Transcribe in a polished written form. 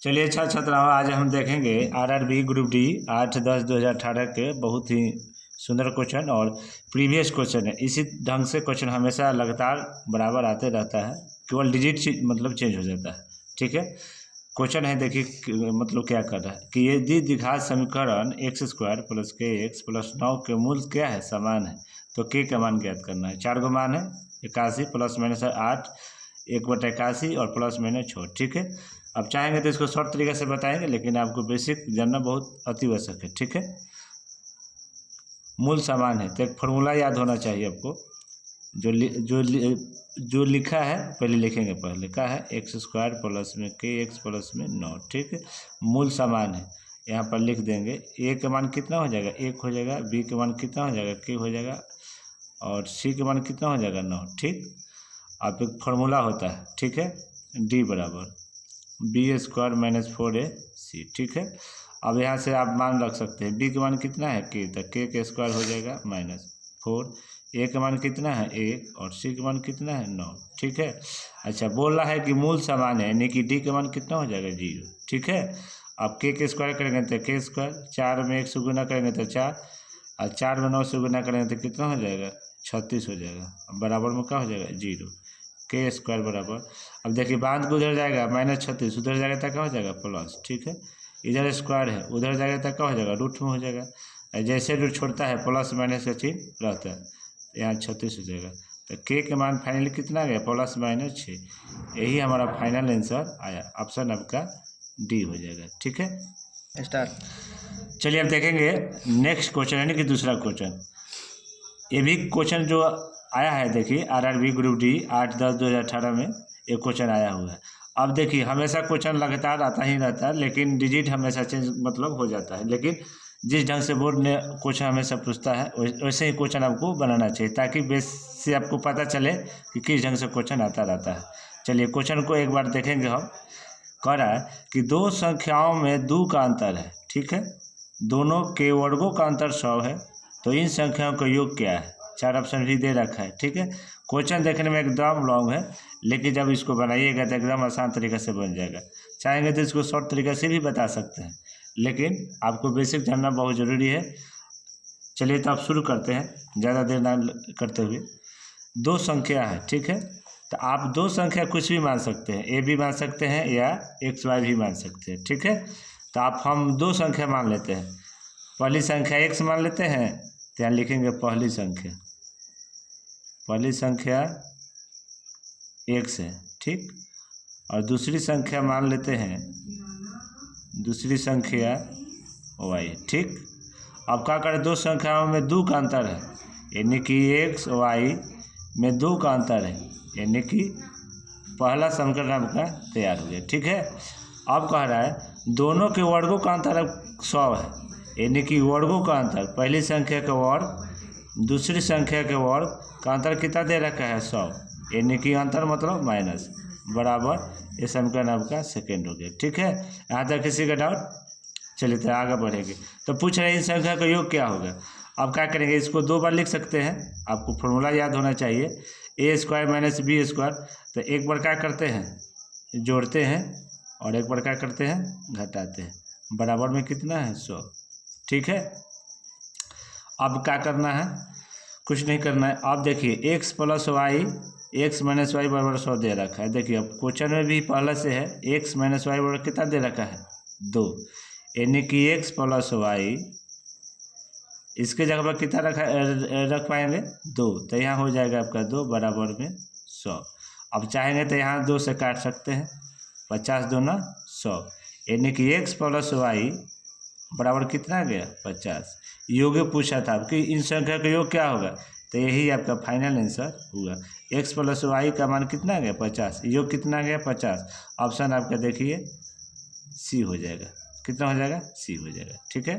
चलिए अच्छा छात्राओं, आज हम देखेंगे आरआरबी ग्रुप डी 8/10/2018 के बहुत ही सुंदर क्वेश्चन और प्रीवियस क्वेश्चन है। इसी ढंग से क्वेश्चन हमेशा लगातार बराबर आते रहता है, केवल डिजिट मतलब चेंज हो जाता है। ठीक है, क्वेश्चन है, देखिए मतलब क्या कर रहा है कि यदि द्विघात समीकरण x² + kx + 9 के मूल क्या है, समान है, तो k का मान ज्ञात करना है। 4 गो मान है, 81 ± 8, 1/81 और ±6। ठीक है, अब चाहेंगे तो इसको शॉर्ट तरीके से बताएंगे, लेकिन आपको बेसिक जानना बहुत अति आवश्यक है। ठीक है, मूल समान है तो एक फॉर्मूला याद होना चाहिए आपको। जो लिखा है पहले लिखेंगे, पहले का है x² + kx + 9। ठीक है, मूल समान है, यहाँ पर लिख देंगे। a का मान कितना हो जाएगा, 1 हो जाएगा। b का मान कितना हो जाएगा, k हो जाएगा। और c का मान कितना हो जाएगा, 9। ठीक, अब एक फार्मूला होता है, ठीक है, d बराबर b² - 4ac। ठीक है, अब यहाँ से आप मान रख सकते हैं। b का मान कितना है, k, तो k का स्क्वायर हो जाएगा -4। a का मान कितना है, 1, और c का मान कितना है, 9। ठीक है, अच्छा बोल रहा है कि मूल समान है, यानी कि d का मान कितना हो जाएगा, 0। ठीक है, अब k का स्क्वायर करेंगे तो k², 4 में 1 से गुना करेंगे तो 4, और 4 में 9 से गुना करेंगे तो कितना हो जाएगा, 36 हो जाएगा। बराबर में क्या हो जाएगा, 0। k² बराबर, अब देखिए बांध को उधर जाएगा -36, उधर जाएगा तो क्या हो जाएगा, प्लस। ठीक है, इधर स्क्वायर है, उधर जाएगा तो क्या हो जाएगा, रूट में हो जाएगा। जैसे रूट छोड़ता है प्लस माइनस का चिन्ह रहता है, यहाँ 36 हो जाएगा। तो k के मान फाइनली कितना आ गया, +-6। यही हमारा फाइनल आंसर आया, ऑप्शन आपका डी हो जाएगा। ठीक है, स्टार्ट। चलिए अब देखेंगे नेक्स्ट क्वेश्चन, यानी कि दूसरा क्वेश्चन। ये भी क्वेश्चन जो आया है, देखिए आरआरबी ग्रुप डी 8/10/2018 में एक क्वेश्चन आया हुआ है। अब देखिए हमेशा क्वेश्चन लगातार आता ही रहता है, लेकिन डिजिट हमेशा चेंज मतलब हो जाता है। लेकिन जिस ढंग से बोर्ड ने क्वेश्चन हमेशा पूछता है, वैसे ही क्वेश्चन आपको बनाना चाहिए, ताकि बेस से आपको पता चले कि किस ढंग से क्वेश्चन आता रहता है। चलिए क्वेश्चन को एक बार देखेंगे हम। कह रहा है कि दो संख्याओं में 2 का अंतर है। ठीक है, दोनों के वर्गों का अंतर 100 है, तो इन संख्याओं का योग क्या है। 4 ऑप्शन भी दे रखा है। ठीक है, क्वेश्चन देखने में एकदम लॉन्ग है, लेकिन जब इसको बनाइएगा तो एकदम आसान तरीके से बन जाएगा। चाहेंगे तो इसको शॉर्ट तरीके से भी बता सकते हैं, लेकिन आपको बेसिक जानना बहुत ज़रूरी है। चलिए तो आप शुरू करते हैं, ज़्यादा देर ना करते हुए। 2 संख्या है, ठीक है, तो आप 2 संख्या कुछ भी मान सकते हैं, ए भी मान सकते हैं या XY भी मान सकते हैं। ठीक है, तो हम 2 संख्या मान लेते हैं। पहली संख्या x मान लेते हैं, तो यहाँ लिखेंगे पहली संख्या x है। ठीक, और दूसरी संख्या मान लेते हैं, दूसरी संख्या y। ठीक, अब क्या करें, 2 संख्याओं में 2 का अंतर है, यानी कि x y में 2 का अंतर है, यानी कि पहला समीकरण आपका तैयार हो गया। ठीक है, अब कह रहा है दोनों के वर्गों का अंतर 100 है, यानी कि वर्गों का अंतर, पहली संख्या का वर्ग दूसरी संख्या के वर्ग का अंतर कितना दे रखा है, 100, यानी कि अंतर मतलब माइनस, बराबर। ये समीकरण आपका सेकेंड हो गया। ठीक है, यहाँ तक किसी का डाउट। चलिए तो आगे बढ़ेंगे। तो पूछ रहे हैं इन संख्या का योग क्या होगा। अब क्या करेंगे, इसको 2 बार लिख सकते हैं, आपको फॉर्मूला याद होना चाहिए, a² - b²। तो एक बार क्या करते हैं, जोड़ते हैं, और एक बार क्या करते हैं, घटाते हैं, बराबर में कितना है, 100। ठीक है, अब क्या करना है, कुछ नहीं करना है। अब देखिए x + y, x - y बराबर 100 दे रखा है। देखिए अब क्वेश्चन में भी पहले से है, x - y बराबर कितना दे रखा है, 2, यानी कि x + y, इसके जगह पर कितना रख पाएंगे, 2, तो यहाँ हो जाएगा आपका 2 बराबर में 100। अब चाहेंगे तो यहाँ 2 से काट सकते हैं, 50 दूना 100, यानी कि x + y बराबर कितना आ गया, 50। योग पूछा था कि इन संख्या का योग क्या होगा, तो यही आपका फाइनल आंसर हुआ। x + y का मान कितना आ गया, 50, योग कितना आ गया, 50। ऑप्शन आपका देखिए सी हो जाएगा, कितना हो जाएगा, सी हो जाएगा। ठीक है।